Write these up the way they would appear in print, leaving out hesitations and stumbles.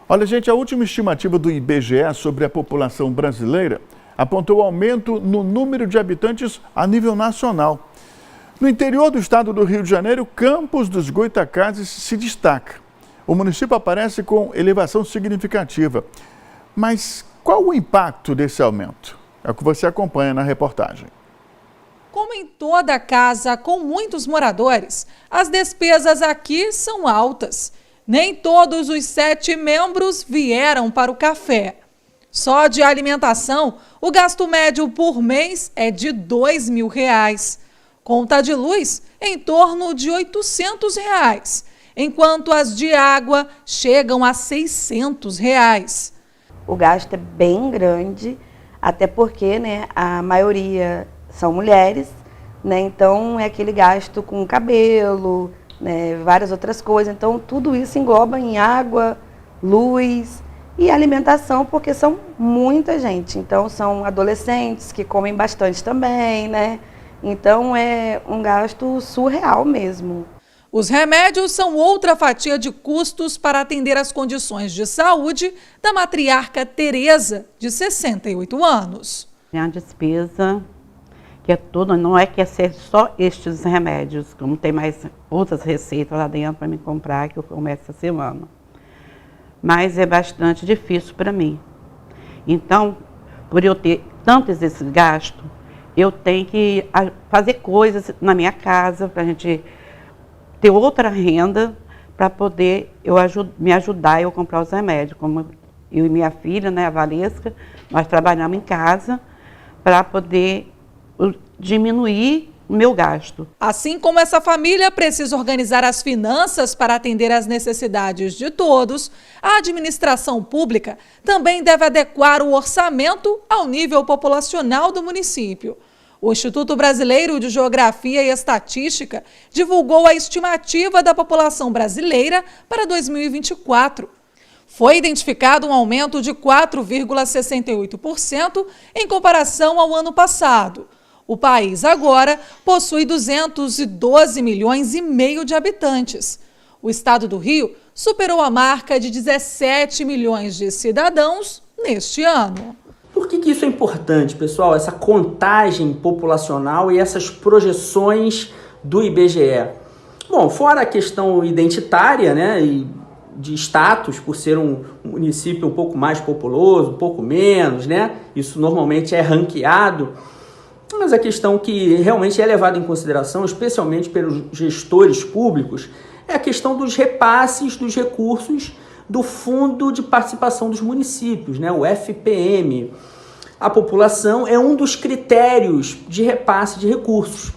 Olha, gente, a última estimativa do IBGE sobre a população brasileira apontou aumento no número de habitantes a nível nacional. No interior do estado do Rio de Janeiro, Campos dos Goytacazes se destaca. O município aparece com elevação significativa. Mas qual o impacto desse aumento? É o que você acompanha na reportagem. Como em toda casa com muitos moradores, as despesas aqui são altas. Nem todos os 7 membros vieram para o café. Só de alimentação, o gasto médio por mês é de R$2.000. Conta de luz, em torno de R$800, enquanto as de água chegam a R$600. O gasto é bem grande, até porque, a maioria são mulheres, então é aquele gasto com cabelo, várias outras coisas. Então tudo isso engloba em água, luz e alimentação, porque são muita gente. Então são adolescentes que comem bastante também, Então é um gasto surreal mesmo. Os remédios são outra fatia de custos para atender as condições de saúde da matriarca Tereza, de 68 anos. A despesa, que é tudo, não é que é ser só estes remédios, como tem mais outras receitas lá dentro para me comprar, que eu começo essa semana. Mas é bastante difícil para mim. Então, por eu ter tantos esses gastos, eu tenho que fazer coisas na minha casa para a gente ter outra renda para poder me ajudar eu comprar os remédios. Como eu e minha filha, a Valesca, nós trabalhamos em casa para poder diminuir o meu gasto. Assim como essa família precisa organizar as finanças para atender às necessidades de todos, a administração pública também deve adequar o orçamento ao nível populacional do município. O Instituto Brasileiro de Geografia e Estatística divulgou a estimativa da população brasileira para 2024. Foi identificado um aumento de 4,68% em comparação ao ano passado. O país agora possui 212 milhões e meio de habitantes. O estado do Rio superou a marca de 17 milhões de cidadãos neste ano. Por que isso é importante, pessoal? Essa contagem populacional e essas projeções do IBGE. Bom, fora a questão identitária, e de status, por ser um município um pouco mais populoso, um pouco menos, isso normalmente é ranqueado, mas a questão que realmente é levada em consideração, especialmente pelos gestores públicos, é a questão dos repasses dos recursos do Fundo de Participação dos Municípios, o FPM. A população é um dos critérios de repasse de recursos,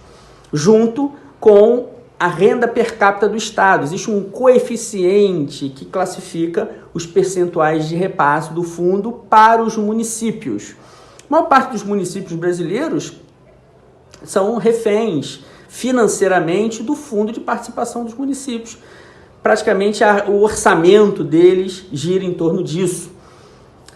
junto com a renda per capita do Estado. Existe um coeficiente que classifica os percentuais de repasse do fundo para os municípios. A maior parte dos municípios brasileiros são reféns financeiramente do Fundo de Participação dos Municípios. Praticamente o orçamento deles gira em torno disso.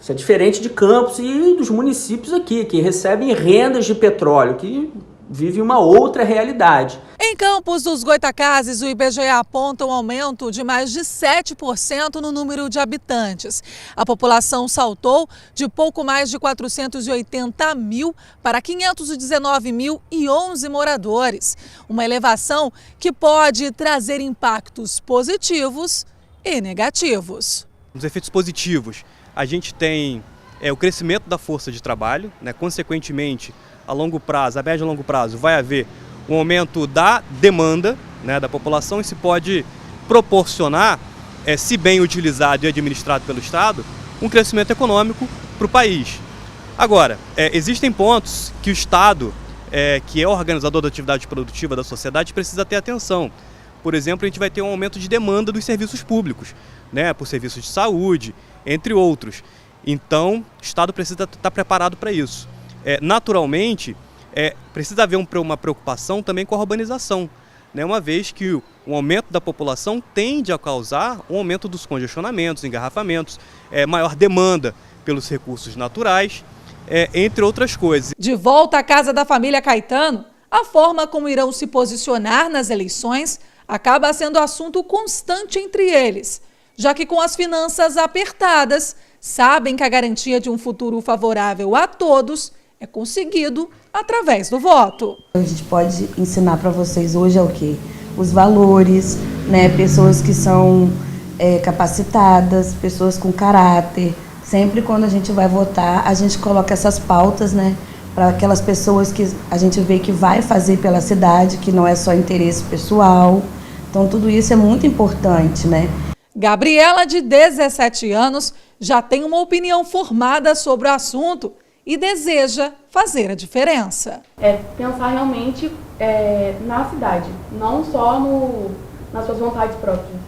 Isso é diferente de Campos e dos municípios aqui, que recebem rendas de petróleo, que vivem uma outra realidade. Em Campos dos Goytacazes, o IBGE aponta um aumento de mais de 7% no número de habitantes. A população saltou de pouco mais de 480 mil para 519.011 moradores. Uma elevação que pode trazer impactos positivos e negativos. Os efeitos positivos, a gente tem o crescimento da força de trabalho, consequentemente, a médio e longo prazo, vai haver um aumento da demanda da população. Isso pode proporcionar, se bem utilizado e administrado pelo Estado, um crescimento econômico para o país. Agora, existem pontos que o Estado, que é o organizador da atividade produtiva da sociedade, precisa ter atenção. Por exemplo, a gente vai ter um aumento de demanda dos serviços públicos, por serviços de saúde, entre outros. Então, o Estado precisa estar preparado para isso. Naturalmente, precisa haver uma preocupação também com a urbanização, uma vez que o aumento da população tende a causar um aumento dos congestionamentos, engarrafamentos, maior demanda pelos recursos naturais, entre outras coisas. De volta à casa da família Caetano, a forma como irão se posicionar nas eleições acaba sendo assunto constante entre eles. já que com as finanças apertadas, sabem que a garantia de um futuro favorável a todos é conseguido através do voto. A gente pode ensinar para vocês hoje é o quê? Os valores, né? Pessoas que são capacitadas, pessoas com caráter. Sempre quando a gente vai votar, a gente coloca essas pautas, né? Para aquelas pessoas que a gente vê que vai fazer pela cidade, que não é só interesse pessoal. Então tudo isso é muito importante, né? Gabriela, de 17 anos, já tem uma opinião formada sobre o assunto e deseja fazer a diferença. É pensar realmente na cidade, não só nas suas vontades próprias.